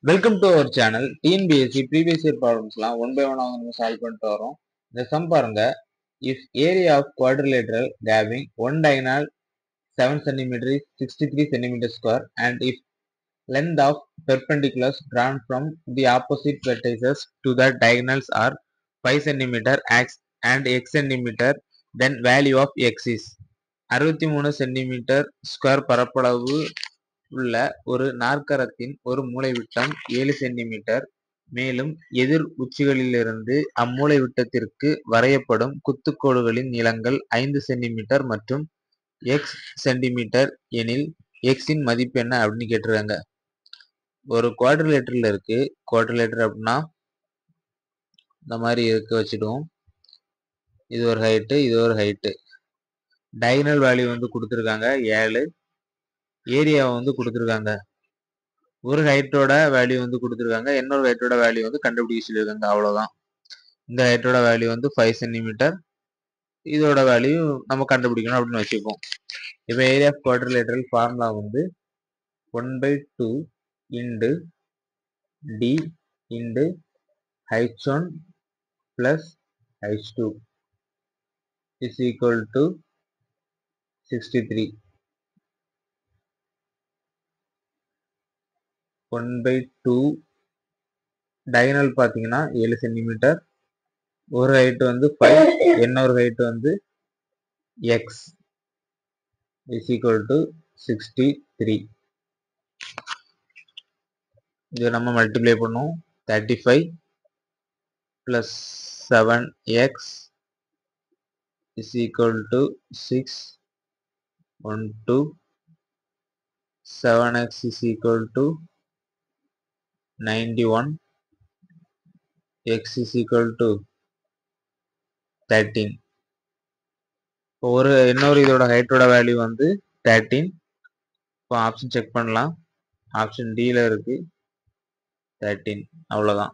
Welcome to our channel. TNPSC previous year ப்ராப்ளம்ஸ்லாம் one by one நம்ம solve பண்ணிட்டு வரோம். இந்த சம் பாருங்க. If area of quadrilateral having one diagonal 7 cm is 63 cm square and if length of perpendiculars drawn from the opposite vertices to the diagonals are 5 cm and x cm, then value of x is 63 cm square பரப்பளவு உள்ள ஒரு நாற்கரத்தின் ஒரு மூலைவிட்டம் 7 centimetre, மேலும் எதிர் உச்சிகளிலிருந்து அம்மூலைவிட்டத்திற்கு வரையப்படும் குத்துக்கோடுகளின் நீளங்கள் 5 centimetre மற்றும் X centimetre எனில் எக்ஸின் மதிப்பு என்ன அப்படின்னு கேட்டிருக்காங்க. ஒரு குவாட்ரிலேட்டரில் இருக்கு. குவாட்ரிலேட்டர் அப்படின்னா இந்த மாதிரி இருக்க வச்சுடுவோம். இது ஒரு ஹைட்டு, இது ஒரு ஹைட்டு. டயகனல் வேல்யூ வந்து கொடுத்துருக்காங்க 7. ஏரியாவை வந்து கொடுத்துருக்காங்க. ஒரு ஹைட்டோட வேல்யூ வந்து கொடுத்துருக்காங்க, இன்னொரு ஹைட்டோட வேல்யூ வந்து கண்டுபிடிக்க சொல்லியிருக்காங்க. அவ்வளோதான். இந்த ஹைட்டோட வேல்யூ வந்து 5 சென்டிமீட்டர், இதோட வேல்யூ நம்ம கண்டுபிடிக்கணும் அப்படின்னு வச்சுப்போம். இப்போ ஏரியா ஆஃப் குவாட்ரிலேட்டரல் ஃபார்முலா வந்து 1/2 into d into h1 plus h2 is equal to 63. 1/2 diagonal பார்த்தீங்கன்னா 7 சென்டிமீட்டர், ஒரு ஹைட் வந்து 5, இன்னொரு ஹைட் வந்து x is equal to 63. இது நம்ம மல்டிப்ளை பண்ணுவோம். 35 plus 7x is equal to 6. 1 2 7x is equal to 91. x is equal to 13. இன்னொரு இதோட ஹைட்டோட வேல்யூ வந்து 13. இப்போ ஆப்ஷன் செக் பண்ணலாம். ஆப்ஷன் டில இருக்கு 13. அவ்வளோதான்.